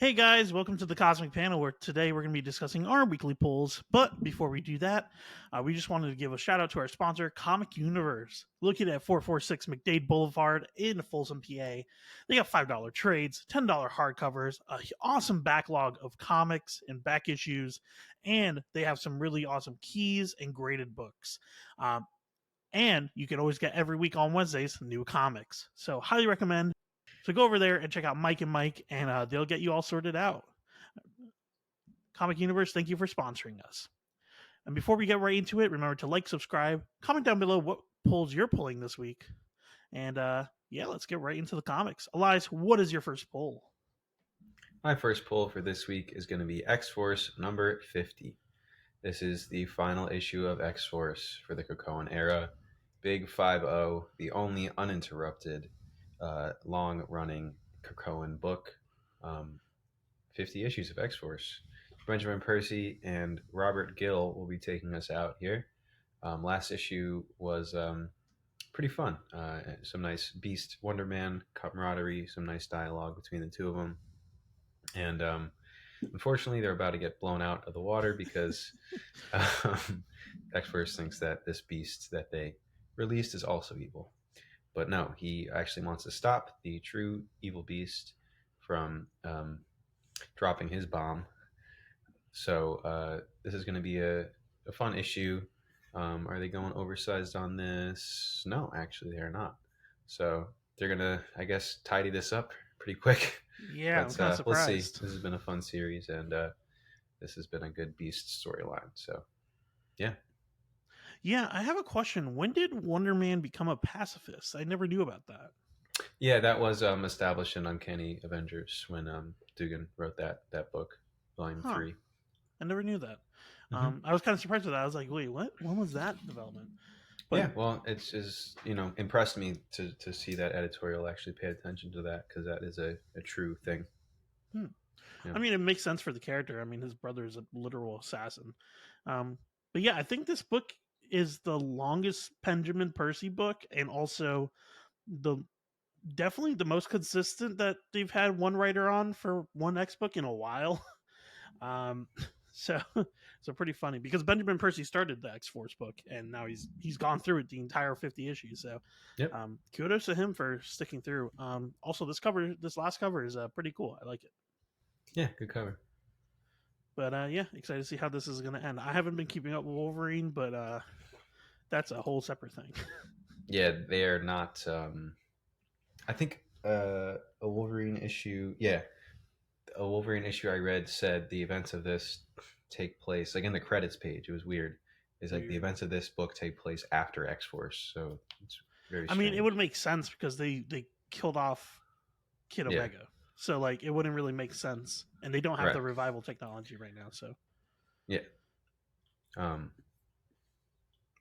Hey guys, welcome to the Cosmic Panel where today we're going to be discussing our weekly polls. But before we do that, we just wanted to give a shout out to our sponsor, Comic Universe. Located at 446 McDade Boulevard in Folsom, PA. They got $5 trades, $10 hardcovers, an awesome backlog of comics and back issues, and they have some really awesome keys and graded books. And you can always get every week on Wednesdays new comics. So highly recommend. So go over there and check out Mike and Mike, and they'll get you all sorted out. Comic Universe, thank you for sponsoring us. And before we get right into it, remember to like, subscribe, comment down below what polls you're pulling this week. And yeah, let's get right into the comics. Elias, what is your first poll? My first poll for this week is going to be X-Force number 50. This is the final issue of X-Force for the Krakoan era. Big 5-0, the only uninterrupted, long-running Krakoan book. 50 issues of X-Force. Benjamin Percy and Robert Gill will be taking us out here. Last issue was pretty fun. Some nice Beast Wonder Man camaraderie, some nice dialogue between the two of them. And unfortunately, they're about to get blown out of the water because X-Force thinks that this beast that they released is also evil. But no, he actually wants to stop the true evil beast from dropping his bomb. So this is going to be a fun issue. Are they going oversized on this? No, actually, they're not. So they're going to, I guess, tidy this up pretty quick. Yeah, I'm kind of We'll see. surprised. This has been a fun series, and this has been a good Beast storyline. So, yeah. Yeah, I have a question. When did Wonder Man become a pacifist? I never knew about that. Yeah, that was established in Uncanny Avengers when Dugan wrote that book, Volume 3. I never knew that. Mm-hmm. I was kind of surprised with that. I was like, wait, what? When was that development? But Yeah, well, it's just, impressed me to see that editorial actually pay attention to that because that is a true thing. yeah. I mean, it makes sense for the character. I mean, his brother is a literal assassin. But yeah, I think this book is the longest Benjamin Percy book, and also the definitely the most consistent that they've had one writer on for one X book in a while. Um, so pretty funny because Benjamin Percy started the X Force book, and now he's gone through it the entire 50 issues. So Yep. Kudos to him for sticking through. Also, this last cover is pretty cool. I like it. Yeah, good cover. But yeah, excited to see how this is going to end. I haven't been keeping up with Wolverine, but that's a whole separate thing. Yeah, they are not. I think a Wolverine issue. Yeah, a Wolverine issue I read said the events of this take place like in the credits page. It was weird. It's like the events of this book take place after X Force, so it's very. I mean, it would make sense because they killed off Kid Omega, so like it wouldn't really make sense, and they don't have the revival technology right now. So yeah,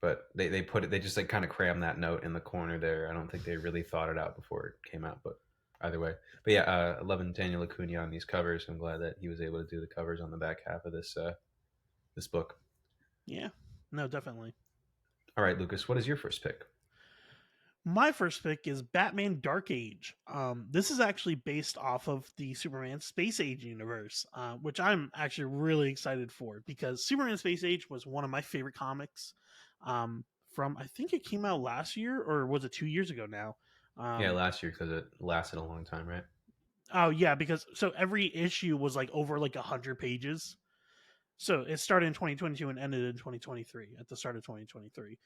but they put it. They just like kind of crammed that note in the corner there. I don't think they really thought it out before it came out, but either way. But yeah, loving Daniel Acuna on these covers. I'm glad that he was able to do the covers on the back half of this book. Yeah, no, definitely. All right, Lucas, what is your first pick? My first pick is Batman Dark Age. This is actually based off of the Superman Space Age universe, which I'm actually really excited for because Superman Space Age was one of my favorite comics. From I think it came out last year, or was it 2 years ago now? Yeah, last year because it lasted a long time, right? Oh yeah, because so every issue was like over like 100 pages. So it started in 2022 and ended in 2023 at the start of 2023.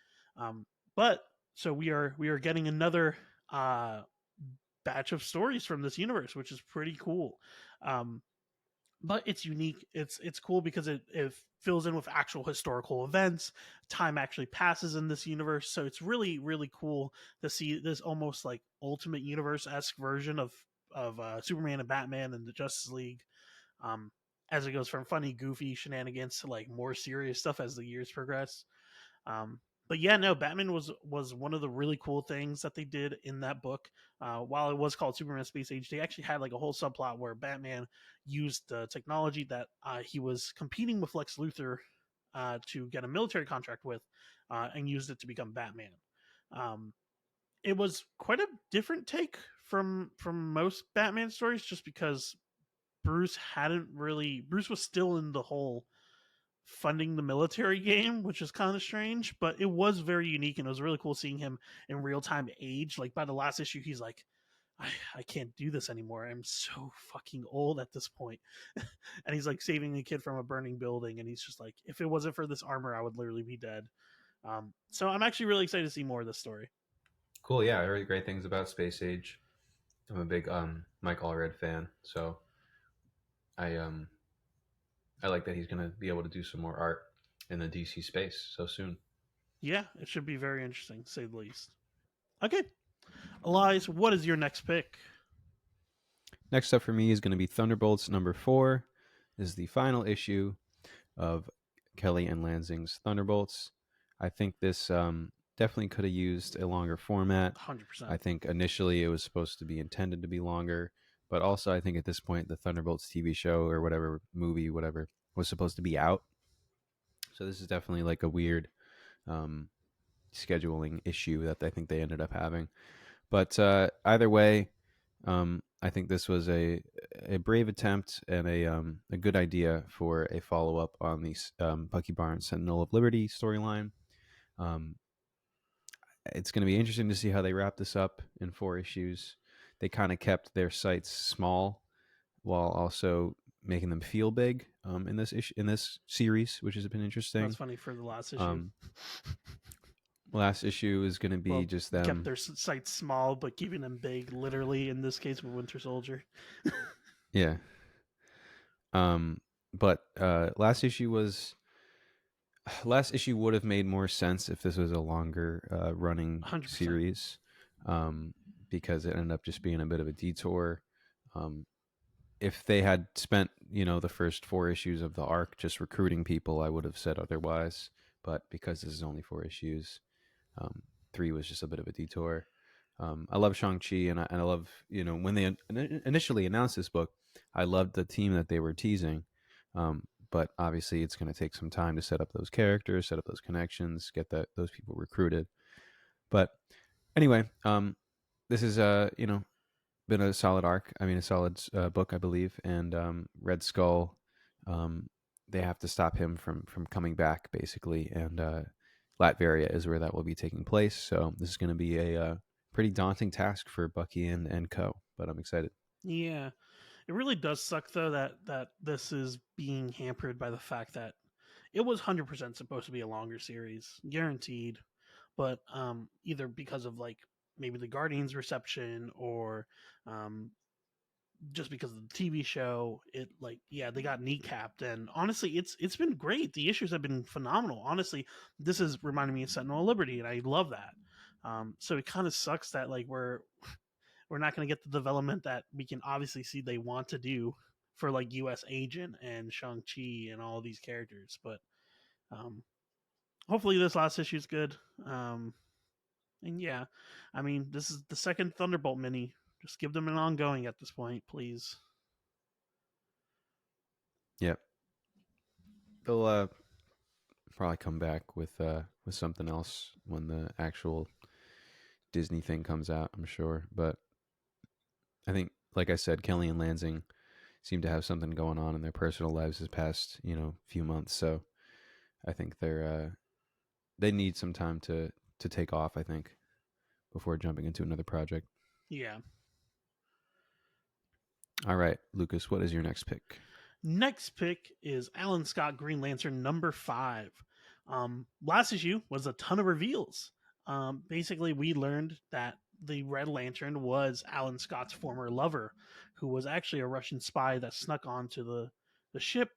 But so we are getting another batch of stories from this universe, which is pretty cool. But it's unique. It's cool because it fills in with actual historical events. Time actually passes in this universe, so it's really really cool to see this almost like Ultimate Universe esque version of Superman and Batman and the Justice League. As it goes from funny, goofy shenanigans to like more serious stuff as the years progress. But yeah, no, Batman was one of the really cool things that they did in that book. While it was called Superman Space Age, they actually had like a whole subplot where Batman used the technology that he was competing with Lex Luthor to get a military contract with, and used it to become Batman. It was quite a different take from most Batman stories, just because Bruce was still in the whole funding the military game, which is kind of strange, but it was very unique and it was really cool seeing him in real time age. Like by the last issue, he's like, I can't do this anymore. I'm so fucking old at this point. And he's like saving a kid from a burning building. And he's just like, if it wasn't for this armor, I would literally be dead. So I'm actually really excited to see more of this story. Cool. Yeah, I heard great things about Space Age. I'm a big Mike Allred fan, so I I like that he's going to be able to do some more art in the DC space so soon. Yeah, it should be very interesting, to say the least. Okay, Elias, what is your next pick? Next up for me is going to be Thunderbolts #4. This is the final issue of Kelly and Lansing's Thunderbolts. I think this definitely could have used a longer format. 100%. I think initially it was supposed to be intended to be longer, but also I think at this point the Thunderbolts TV show or whatever movie, whatever, was supposed to be out. So this is definitely like a weird um, scheduling issue that I think they ended up having. But either way, I think this was a brave attempt and a good idea for a follow up on the Bucky Barnes Sentinel of Liberty storyline. Um, it's going to be interesting to see how they wrap this up in 4 issues. They kind of kept their sites small while also making them feel big in this series, which has been That's interesting. funny for the last issue. Um, last issue is going to be Well, just kept them. their sites small, but keeping them big, literally, in this case with Winter Soldier. Yeah. But last issue would have made more sense if this was a longer running 100%. series, um, because it ended up just being a bit of a detour. Um, if they had spent the first 4 issues of the arc just recruiting people, I would have said otherwise. But because this is only 4 issues, 3 was just a bit of a detour. I love Shang-Chi, and I love when they initially announced this book, I loved the team that they were teasing. But obviously, it's going to take some time to set up those characters, set up those connections, get those people recruited. But anyway, this is been a solid arc. I mean, a solid book, I believe. And Red Skull, um, they have to stop him from coming back, basically. And Latveria is where that will be taking place. So this is going to be a pretty daunting task for Bucky and Co. But I'm excited. Yeah. It really does suck though that this is being hampered by the fact that it was 100% supposed to be a longer series, guaranteed, but either because of like maybe the Guardians reception or um just because of the TV show, it like yeah, they got kneecapped and honestly it's been great. The issues have been phenomenal. Honestly, this is reminding me of Sentinel of Liberty and I love that. So it kind of sucks that like we're not going to get the development that we can obviously see they want to do for like US Agent and Shang-Chi and all these characters, but um hopefully this last issue is good. And yeah, I mean, this is the second Thunderbolt mini. Just give them an ongoing at this point, please. Yep, they'll probably come back with something else when the actual Disney thing comes out. I'm sure, but I think, like I said, Kelly and Lansing seem to have something going on in their personal lives this past few months. So I think they need some time to take off. I think before jumping into another project. Yeah. All right, Lucas, what is your next pick? Next pick is Alan Scott Green Lantern #5. Last issue was a ton of reveals. Basically, we learned that the Red Lantern was Alan Scott's former lover, who was actually a Russian spy that snuck onto the ship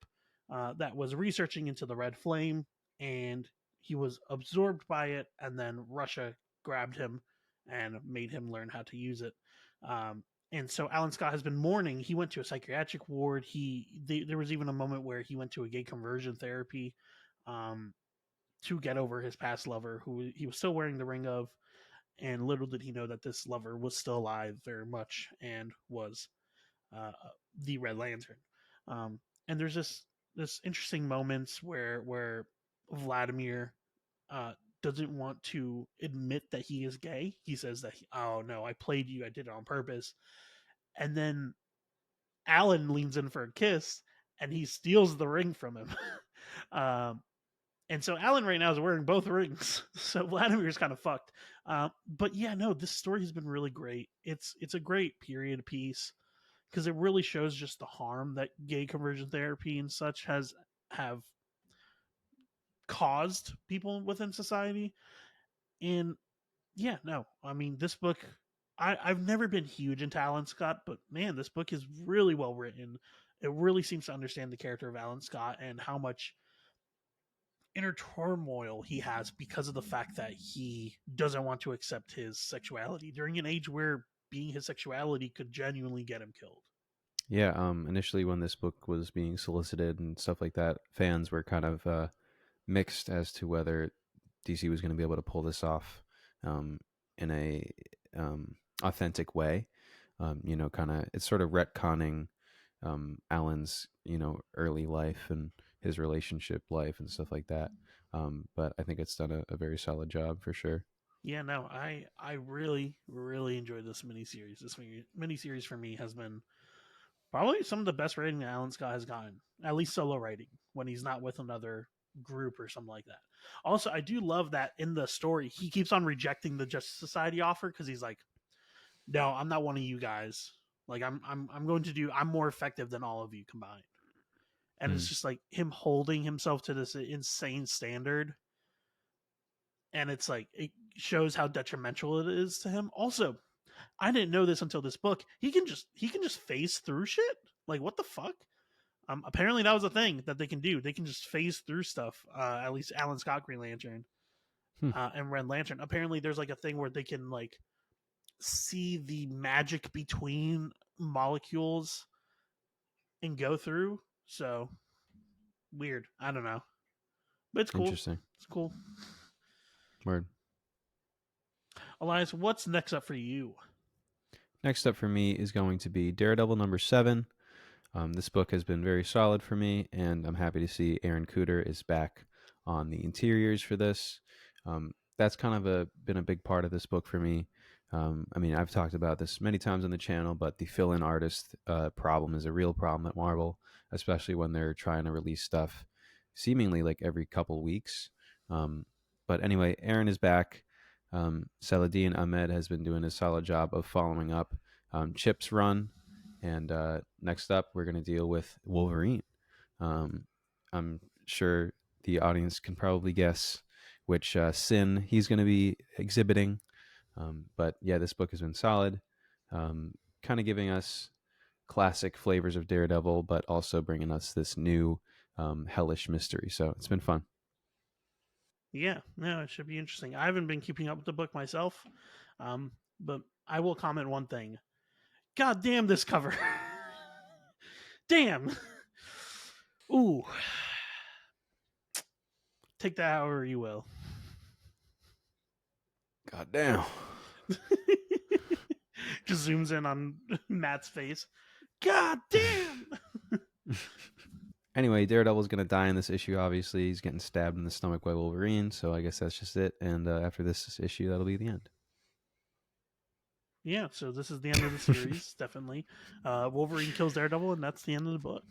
that was researching into the Red Flame, and he was absorbed by it, and then Russia grabbed him and made him learn how to use it. Um, and so Alan Scott has been mourning. He went to a psychiatric ward. There was even a moment where he went to a gay conversion therapy um, to get over his past lover, who he was still wearing the ring of. And little did he know that this lover was still alive very much and was uh, the Red Lantern. And there's this interesting moments where Vladimir uh, doesn't want to admit that he is gay. He says that oh no, I played you. I did it on purpose. And then Alan leans in for a kiss, and he steals the ring from him. um, and so Alan right now is wearing both rings, so Vladimir's kind of fucked. But yeah, no, this story has been really great. It's a great period piece because it really shows just the harm that gay conversion therapy and such have caused people within society. And yeah, no, I mean this book. I've never been huge into Alan Scott, but man, this book is really well written. It really seems to understand the character of Alan Scott and how much inner turmoil he has because of the fact that he doesn't want to accept his sexuality during an age where being his sexuality could genuinely get him killed. Yeah, initially when this book was being solicited and stuff like that, fans were kind of mixed as to whether DC was going to be able to pull this off um, in a authentic way. Kind of it's sort of retconning Alan's early life and his relationship life and stuff like that. But I think it's done a very solid job for sure. Yeah, no, I really enjoyed this miniseries. This miniseries for me has been probably some of the best writing that Alan Scott has gotten, at least solo writing when he's not with another group or something like that. Also, I do love that in the story he keeps on rejecting the Justice Society offer because he's like, "No, I'm not one of you guys. Like, I'm going to do. I'm more effective than all of you combined." And it's Mm, just like him holding himself to this insane standard, and it's like it shows how detrimental it is to him. Also, I didn't know this until this book. He can just phase through shit. Like what the fuck? Apparently that was a thing that they can do. They can just phase through stuff. At least Alan Scott Green Lantern hmm, and Red Lantern. Apparently there's like a thing where they can like see the magic between molecules and go through. So weird. I don't know, but it's cool. interesting. It's cool. Word. Elias, what's next up for you? Next up for me is going to be Daredevil number 7. This book has been very solid for me, and I'm happy to see Aaron Cooter is back on the interiors for this. That's kind of been a big part of this book for me. I mean, I've talked about this many times on the channel, but the fill-in artist problem is a real problem at Marvel, especially when they're trying to release stuff seemingly like every couple weeks. Um, but anyway, Aaron is back. Saladin Ahmed has been doing a solid job of following up Chip's run. And next up, we're going to deal with Wolverine. I'm sure the audience can probably guess which sin he's going to be exhibiting. But yeah, this book has been solid, kind of giving us classic flavors of Daredevil, but also bringing us this new hellish mystery. So it's been fun. Yeah, no, it should be interesting. I haven't been keeping up with the book myself, but I will comment one thing. God damn this cover. Damn. Ooh. Take that however you will. God damn. Just zooms in on Matt's face. God damn. Anyway, Daredevil's going to die in this issue, obviously. He's getting stabbed in the stomach by Wolverine, so I guess that's just it. And after this issue, that'll be the end. Yeah, so this is the end of the series, definitely. Wolverine kills Daredevil, and that's the end of the book.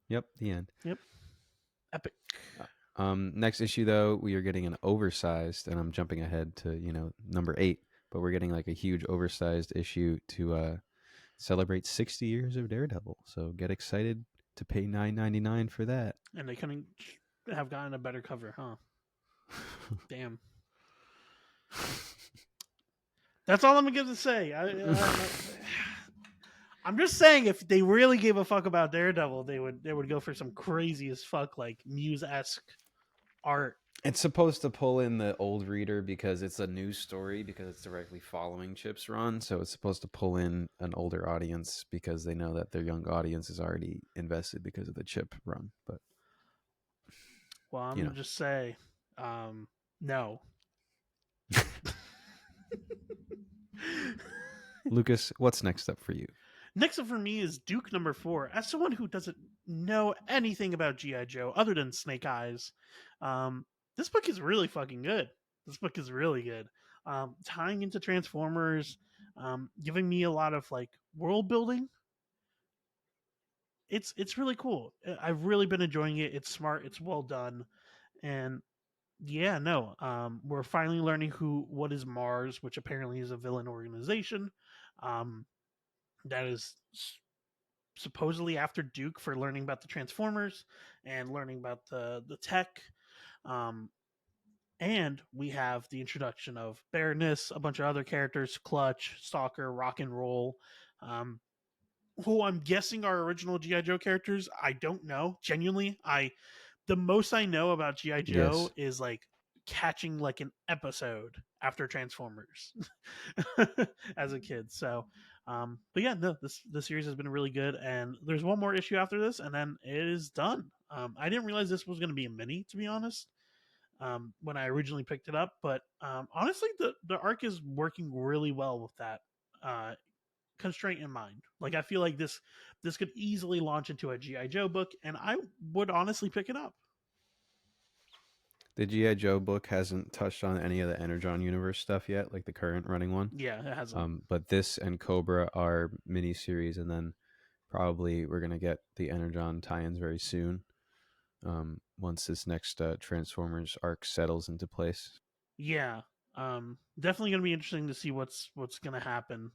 Yep, the end. Yep. Epic. Next issue, though, we are getting an oversized, and I'm jumping ahead to, number 8, but we're getting like a huge oversized issue to celebrate 60 years of Daredevil. So get excited to pay $9.99 for that. And they couldn't have gotten a better cover, huh? Damn. That's all I'm gonna give to say. I'm just saying, if they really gave a fuck about Daredevil, they would go for some crazy as fuck like Muse-esque art. It's supposed to pull in the old reader because it's a news story, because it's directly following Chip's run. So it's supposed to pull in an older audience because they know that their young audience is already invested because of the Chip run. But Well, I'm gonna just say, no. Lucas, what's next up for you? Next up for me is Duke number 4. As someone who doesn't know anything about G.I. Joe other than Snake Eyes, this book is really fucking good. This book is really good. Tying into Transformers, giving me a lot of like world building. it's really cool. I've really been enjoying it. It's smart. It's well done, and yeah, no. We're finally learning what is Mars, which apparently is a villain organization. Um, that is supposedly after Duke for learning about the Transformers and learning about the tech. Um, and we have the introduction of Baroness, a bunch of other characters, Clutch, Stalker, Rock and Roll, um, who I'm guessing are original GI Joe characters. I don't know. Genuinely, I the most I know about GI Joe Yes. is like catching like an episode after Transformers as a kid. So, but yeah, no, this series has been really good, and there's one more issue after this, and then it is done. I didn't realize this was going to be a mini, to be honest, when I originally picked it up. But honestly, the arc is working really well with that uh, constraint in mind. Like I feel like this could easily launch into a GI Joe book, and I would honestly pick it up. The GI Joe book hasn't touched on any of the Energon universe stuff yet, like the current running one. Yeah, it hasn't. But this and Cobra are miniseries, and then probably we're gonna get the Energon tie-ins very soon. Once this next Transformers arc settles into place. Yeah, definitely gonna be interesting to see what's gonna happen.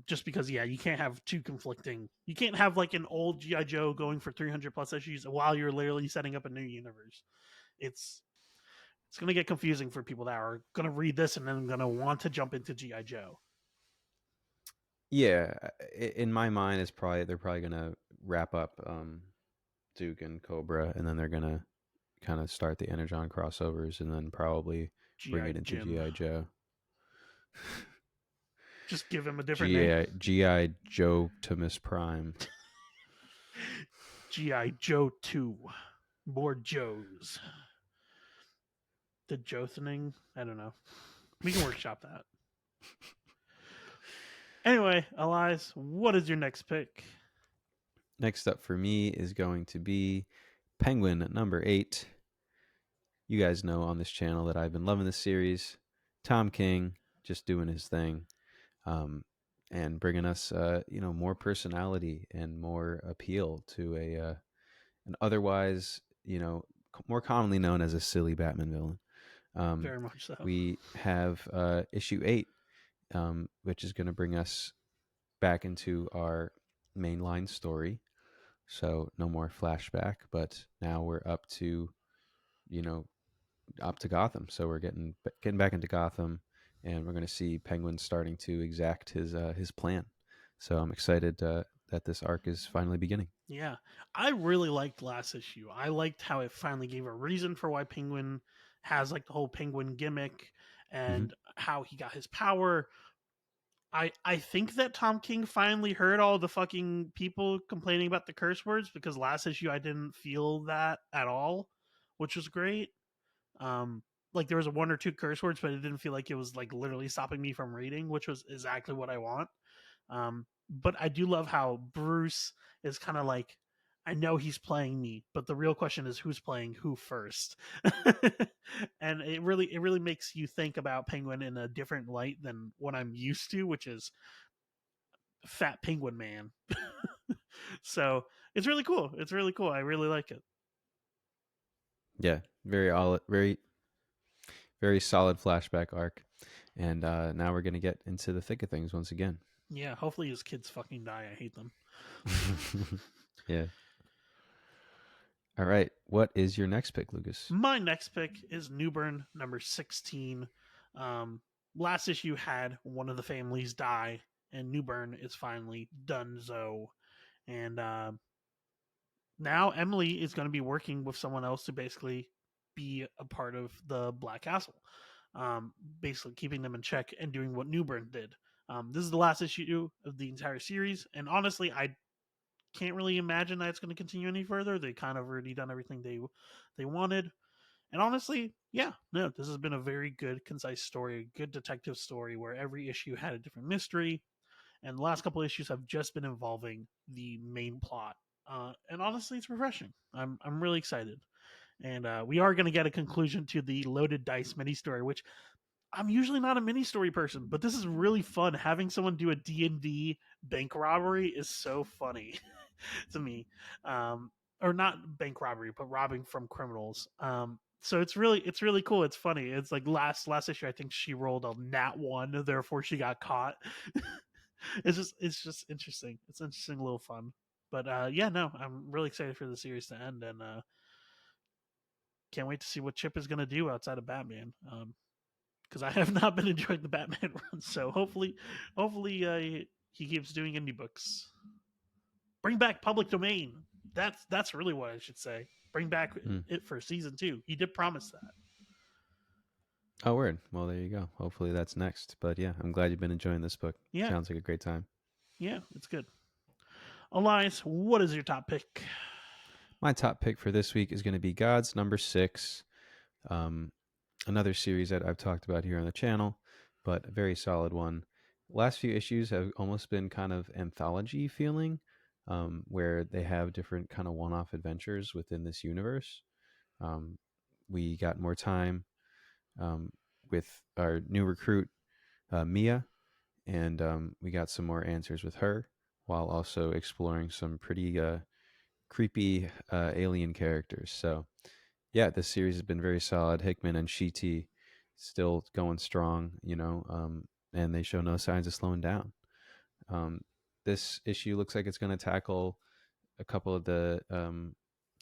Just because, yeah, you can't have two conflicting. You can't have like an old GI Joe going for 300 plus issues while you're literally setting up a new universe. It's it's gonna get confusing for people that are gonna read this and then gonna want to jump into GI Joe. Yeah, in my mind, they're probably gonna wrap up Duke and Cobra, and then they're gonna kind of start the Energon crossovers, and then probably bring GI it into Jim, GI Joe. just give him a different name. GI Joe to Miss Prime. GI Joe 2, more Joes. The Jothening, I don't know. We can workshop that. Anyway, Elias, what is your next pick? Next up for me is going to be Penguin number 8. You guys know on this channel that I've been loving this series. Tom King just doing his thing, and bringing us, more personality and more appeal to an otherwise, more commonly known as a silly Batman villain. Very much so. We have issue 8, which is going to bring us back into our mainline story. So no more flashback, but now we're you know, up to Gotham. So we're getting back into Gotham, and we're going to see Penguin starting to exact his plan. So I'm excited that this arc is finally beginning. Yeah, I really liked last issue. I liked how it finally gave a reason for why Penguin has like the whole Penguin gimmick Mm-hmm. and how he got his power. I think that Tom King finally heard all the fucking people complaining about the curse words, because last issue I didn't feel that at all, which was great. Um, like there was a one or two curse words, but it didn't feel like it was like literally stopping me from reading, which was exactly what I want. But I do love how Bruce is kind of like, I know he's playing me, but the real question is who's playing who first. And it really makes you think about Penguin in a different light than what I'm used to, which is fat Penguin man. So it's really cool. It's really cool. I really like it. Yeah, very very solid flashback arc, and now we're gonna get into the thick of things once again. Yeah, hopefully his kids fucking die. I hate them. Yeah. All right. What is your next pick, Lucas? My next pick is Newburn number 16. Um, Last issue had one of the families die, and Newburn is finally donezo. And now Emily is going to be working with someone else to basically be a part of the Black Castle, basically keeping them in check and doing what Newburn did. This is the last issue of the entire series, and honestly, I can't really imagine that it's going to continue any further. They kind of already done everything they wanted. And honestly, yeah, no, this has been a very good, concise story, a good detective story where every issue had a different mystery. And the last couple issues have just been involving the main plot. And honestly, it's refreshing. I'm really excited. And we are going to get a conclusion to the Loaded Dice mini story, which I'm usually not a mini story person, but this is really fun. Having someone do a D&D bank robbery is so funny. to me. Or not bank robbery, but robbing from criminals. So it's really cool. It's funny. It's like last issue. I think she rolled a nat one, therefore she got caught. It's just interesting. It's interesting, a little fun. But yeah, no, I'm really excited for the series to end, and can't wait to see what Chip is going to do outside of Batman. Because I have not been enjoying the Batman run, so hopefully he keeps doing indie books. Bring back public domain. That's really what I should say. Bring back Mm. it for season 2. He did promise that. Oh, word. Well, there you go. Hopefully that's next. But yeah, I'm glad you've been enjoying this book. Yeah, Sounds like a great time. yeah, it's good. Elias, what is your top pick? My top pick for this week is going to be God's Number 6. Um, another series that I've talked about here on the channel, but a very solid one. Last few issues have almost been kind of anthology feeling, where they have different kind of one-off adventures within this universe. We got more time um, with our new recruit, Mia, and we got some more answers with her, while also exploring some pretty creepy alien characters. So yeah, this series has been very solid. Hickman and Sheety still going strong, and they show no signs of slowing down. Um, this issue looks like it's going to tackle a couple of the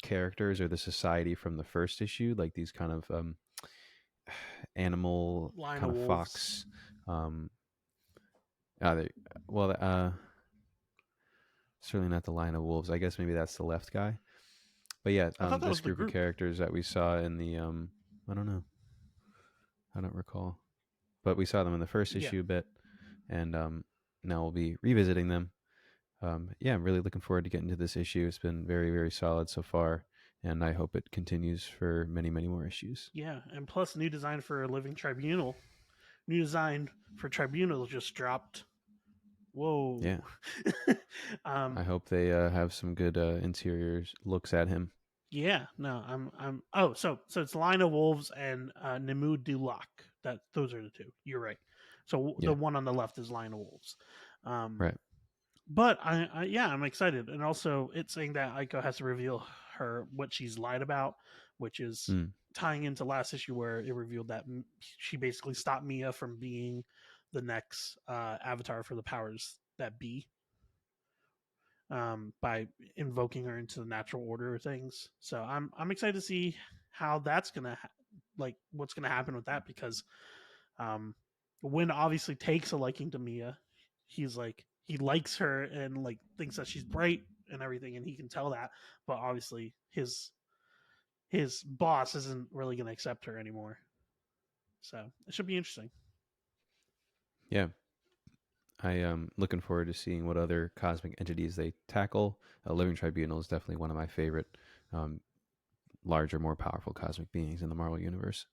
characters or the society from the first issue, like these kind of animal, Line kind of of Wolves. fox. Um, they, well, certainly not the line of wolves. I guess maybe that's the left guy. But yeah, I thought that this was the group of group. characters that we saw in the I don't know, I don't recall, but we saw them in the first Yeah, issue a bit, and now we'll be revisiting them. Yeah, I'm really looking forward to getting to this issue. It's been very, very solid so far, and I hope it continues for many, many more issues. yeah, and plus new design for Living Tribunal. New design for Tribunal just dropped. Yeah, Whoa. um, I hope they have some good interior looks at him. Yeah, no, I'm. Oh, so it's Line of Wolves and Nemu Dulak. That those are the two. You're right. So the Yeah, one on the left is Line of Wolves. Um, right. but yeah, I'm excited, and also it's saying that Aiko has to reveal her what she's lied about, which is Mm. tying into last issue where it revealed that she basically stopped Mia from being the next avatar for the powers that be, by invoking her into the natural order of things. So I'm excited to see how that's gonna like what's gonna happen with that, because um, Win obviously takes a liking to Mia. He's like he likes her and like thinks that she's bright and everything, and he can tell that. But obviously his boss isn't really gonna accept her anymore. So it should be interesting. Yeah, I am looking forward to seeing what other cosmic entities they tackle. Living Tribunal is definitely one of my favorite um, larger, more powerful cosmic beings in the Marvel universe.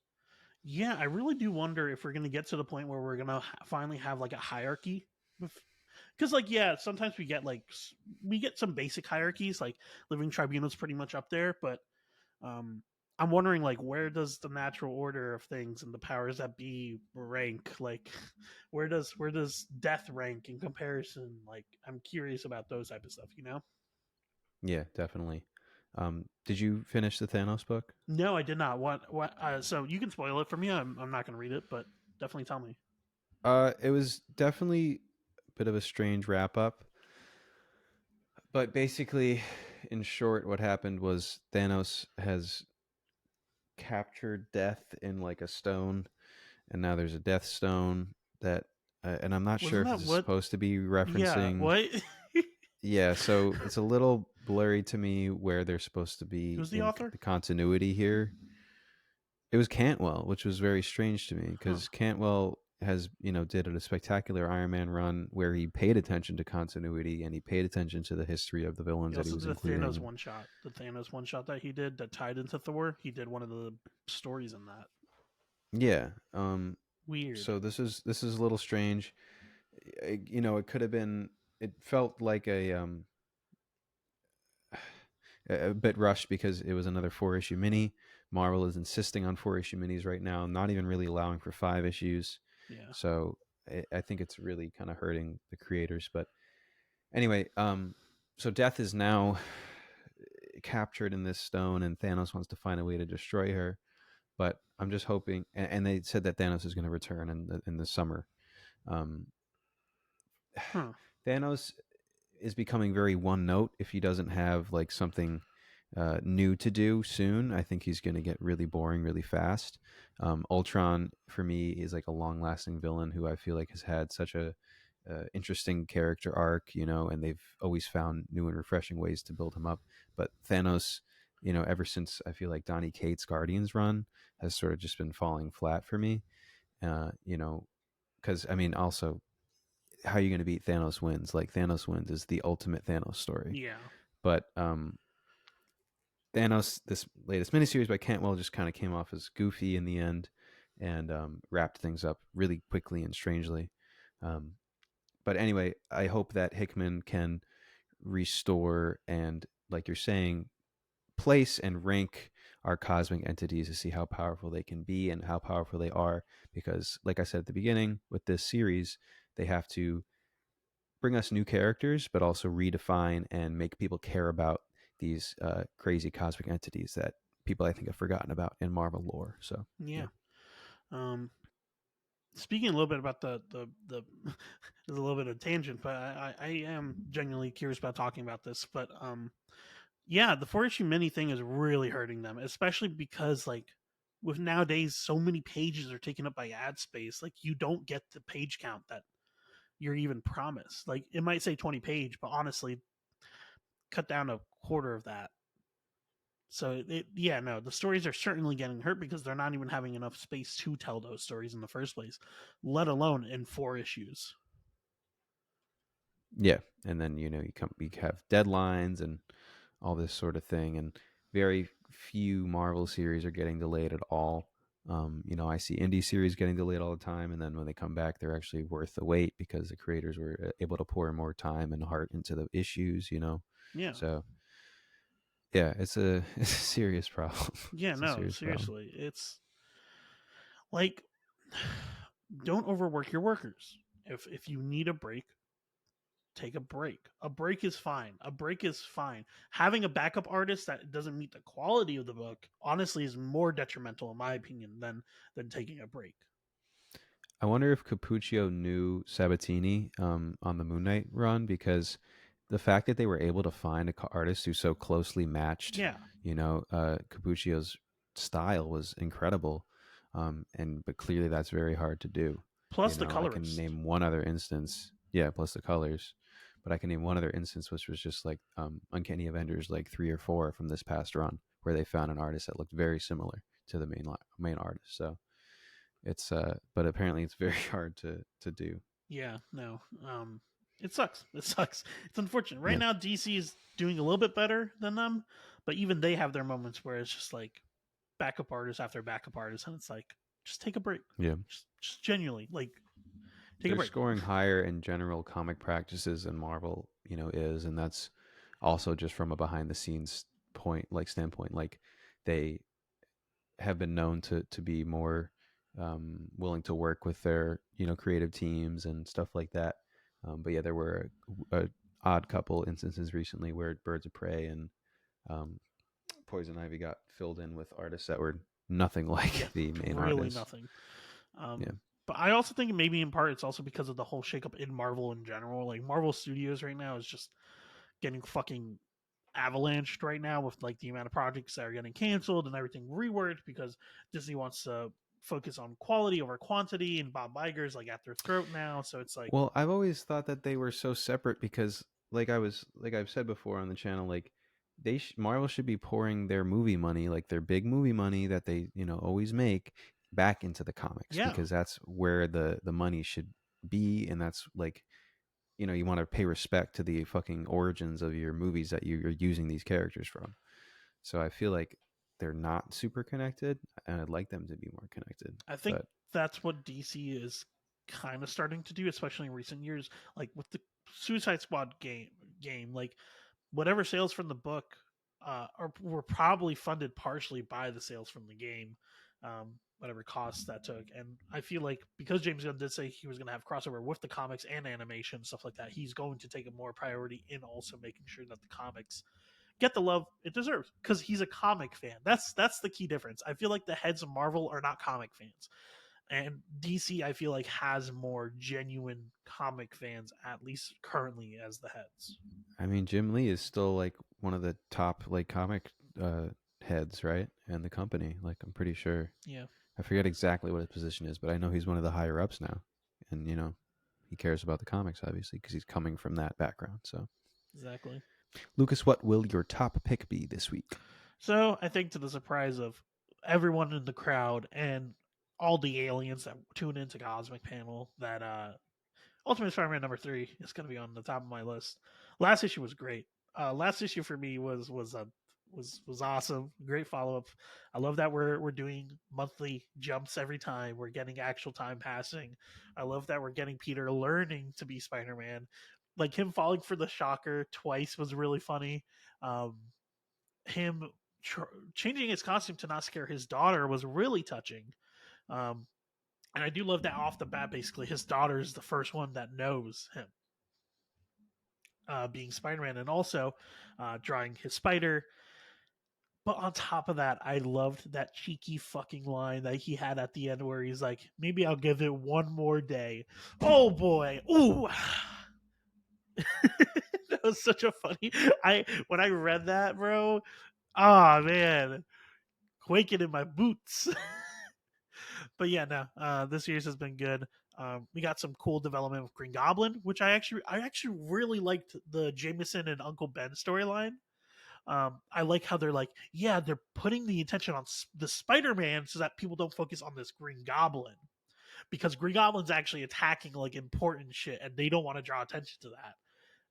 Yeah, I really do wonder if we're gonna get to the point where we're gonna finally have like a hierarchy, because like yeah, sometimes we get some basic hierarchies, like Living Tribunal's pretty much up there, but um I'm wondering like where does the natural order of things and the powers that be rank, like where does death rank in comparison, like I'm curious about those type of stuff. Yeah, definitely. Did you finish the Thanos book? No, I did not. What so you can spoil it for me. I'm not gonna read it, but definitely tell me. It was definitely a bit of a strange wrap up, but basically, in short, what happened was Thanos has captured death in like a stone, and now there's a Death Stone that, and I'm not sure Wasn't if that this is what? supposed to be Yeah, referencing. what? Yeah, so it's a little blurry to me where they're supposed to be Who's the in author? the continuity here. It was Cantwell, which was very strange to me Huh. because Cantwell has, did a spectacular Iron Man run where he paid attention to continuity and he paid attention to the history of the He villains that he also was did a Thanos including. one shot. The Thanos one shot that he did that tied into Thor. He did one of the stories in that. Yeah. Weird. So this is a little strange. It could have been. It felt like a bit rushed because it was another 4 issue mini. Marvel is insisting on 4 issue minis right now, not even really allowing for 5 issues. Yeah. So I think it's really kind of hurting the creators. But anyway, so Death is now captured in this stone, and Thanos wants to find a way to destroy her. But I'm just hoping, and they said that Thanos is going to return in the summer. Um, Huh. Thanos is becoming very one note. If he doesn't have like something new to do soon, I think he's going to get really boring really fast. Ultron for me is like a long lasting villain who I feel like has had such a interesting character arc, and they've always found new and refreshing ways to build him up. But Thanos, ever since I feel like Donny Cates' Guardians run has sort of just been falling flat for me. Because I mean, also, how are you going to beat Thanos Wins? Like Thanos Wins is the ultimate Thanos story, Yeah. but Thanos, this latest miniseries by Cantwell, just kind of came off as goofy in the end, and wrapped things up really quickly and strangely. Um, but anyway, I hope that Hickman can restore and, like you're saying, place and rank our cosmic entities to see how powerful they can be and how powerful they are. Because, like I said at the beginning, with this series, they have to bring us new characters, but also redefine and make people care about these crazy cosmic entities that people I think have forgotten about in Marvel lore. So Yeah. yeah, Um, Speaking a little bit about the there's a little bit of tangent, but I am genuinely curious about talking about this. But yeah, the 4 issue mini thing is really hurting them, especially because like with nowadays so many pages are taken up by ad space. Like you don't get the page count that you're even promised. Like it might say 20 page, but honestly, cut down a quarter of that. So yeah, no, the stories are certainly getting hurt because they're not even having enough space to tell those stories in the first place, let alone in 4 issues. yeah, and then you have deadlines and all this sort of thing, and very few Marvel series are getting delayed at all. I see indie series getting delayed all the time, and then when they come back, they're actually worth the wait because the creators were able to pour more time and heart into the issues. Yeah, So yeah, it's a it's a serious problem. yeah, It's a no, serious problem. seriously, it's like don't overwork your workers. If you need a break, take a break. A break is fine. A break is fine. Having a backup artist that doesn't meet the quality of the book honestly is more detrimental in my opinion than taking a break. I wonder if Capuccio knew Sabatini on the Moon Knight run, because the fact that they were able to find a artist who so closely matched, Yeah. Capuccio's style was incredible. But clearly that's very hard to do. Plus the I can colorist. name one other instance. Yeah, plus the colors. But I can name one other instance, which was just like Uncanny Avengers, like 3 or 4 from this past run, where they found an artist that looked very similar to the main artist. So but apparently it's very hard to do. Yeah, no. It sucks. It sucks. It's unfortunate. Right Yeah, now DC is doing a little bit better than them, but even they have their moments where it's just like backup artist after backup artist and it's like just take a break. yeah. Just genuinely like take a They're break. scoring higher in general comic practices than Marvel, is, and that's also just from a behind the scenes standpoint. Like they have been known to be more willing to work with their creative teams and stuff like that. But yeah, there were a odd couple instances recently where Birds of Prey and um, Poison Ivy got filled in with artists that were nothing Yeah, like the main really artists. nothing. Yeah. But I also think maybe in part it's also because of the whole shakeup in Marvel in general. Like Marvel Studios right now is just getting fucking avalanched right now with like the amount of projects that are getting canceled and everything reworked because Disney wants to focus on quality over quantity and Bob Iger's like at their throat now. So it's like, Well, I've always thought that they were so separate because, like I've said before on the channel, like Marvel should be pouring their movie money, like their big movie money that they always make, back into the comics, yeah. because that's where the money should be, and that's like you want to pay respect to the fucking origins of your movies that you're using these characters from. So I feel like they're not super connected, and I'd like them to be more connected, I think but that's what DC is kind of starting to do, especially in recent years. Like with the Suicide Squad game, like whatever sales from the book were probably funded partially by the sales from the game. whatever cost that took. And I feel like because James Gunn did say he was going to have crossover with the comics and animation stuff like that, he's going to take a more priority in also making sure that the comics get the love it deserves because he's a comic fan. That's the key difference. I feel like the heads of Marvel are not comic fans, and DC I feel like has more genuine comic fans, at least currently, as the heads. I mean, Jim Lee is still like one of the top like comic heads, right? And the company, like I'm pretty sure. Yeah, I forget exactly what his position is, but I know he's one of the higher ups now, and he cares about the comics obviously because he's coming from that background. So, exactly. Lucas, what will your top pick be this week? So I think to the surprise of everyone in the crowd and all the aliens that tune into Cosmic Panel, that Ultimate Spider-Man #3 is going to be on the top of my list. Last issue was great. Last issue for me was awesome. Great follow up. I love that we're doing monthly jumps every time. We're getting actual time passing. I love that we're getting Peter learning to be Spider-Man. Like him falling for the shocker twice was really funny. Um, him changing his costume to not scare his daughter was really touching. Um, and I do love that off the bat, basically, his daughter is the first one that knows him being Spider Man, and also drawing his spider. But on top of that, I loved that cheeky fucking line that he had at the end where he's like, maybe I'll give it one more day. Oh boy. Ooh. That was such a funny. When I read that, bro, ah, man, quaking in my boots. But yeah, no, this series has been good. We got some cool development with Green Goblin, which I actually really liked the Jameson and Uncle Ben storyline. I like how they're like, yeah, they're putting the attention on the Spider-Man so that people don't focus on this Green Goblin, because Green Goblin's actually attacking like important shit, and they don't want to draw attention to that.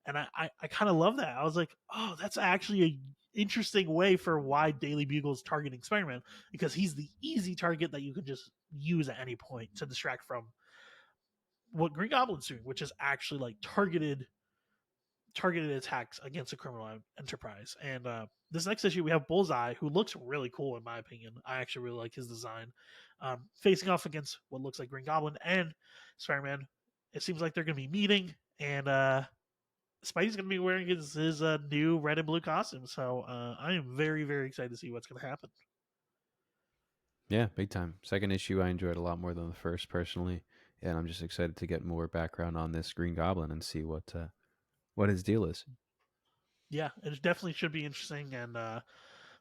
And I kind of love that. I was like, oh, that's actually a interesting way for why Daily Bugle's targeting Spider-Man, because he's the easy target that you can just use at any point to distract from what Green Goblin's doing, which is actually like targeted attacks against a criminal enterprise. And this next issue, we have Bullseye, who looks really cool in my opinion. I actually really like his design. Facing off against what looks like Green Goblin and Spider-Man. It seems like they're going to be meeting, and Spidey's going to be wearing his new red and blue costume. So I am very, very excited to see what's going to happen. Yeah, big time. Second issue, I enjoyed a lot more than the first personally, and I'm just excited to get more background on this Green Goblin and see what his deal is. Yeah, it definitely should be interesting. And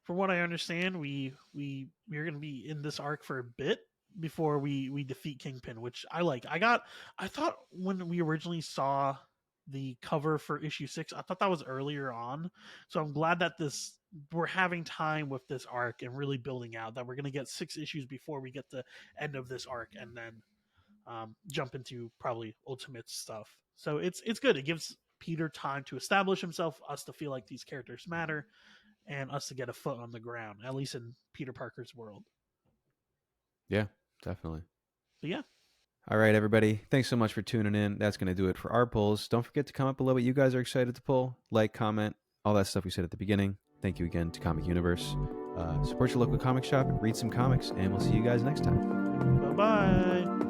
from what I understand, we're going to be in this arc for a bit before we defeat Kingpin, which I like. I thought when we originally saw the cover for issue 6, I thought that was earlier on. So I'm glad that we're having time with this arc and really building out, that we're going to get 6 issues before we get the end of this arc, and then jump into probably Ultimate stuff. So it's good. It gives Peter time to establish himself, us to feel like these characters matter, and us to get a foot on the ground, at least in Peter Parker's world. Yeah, definitely. But yeah. All right, everybody. Thanks so much for tuning in. That's going to do it for our polls. Don't forget to comment below what you guys are excited to pull. Like, comment, all that stuff we said at the beginning. Thank you again to Comic Universe. Support your local comic shop, read some comics, and we'll see you guys next time. Bye-bye.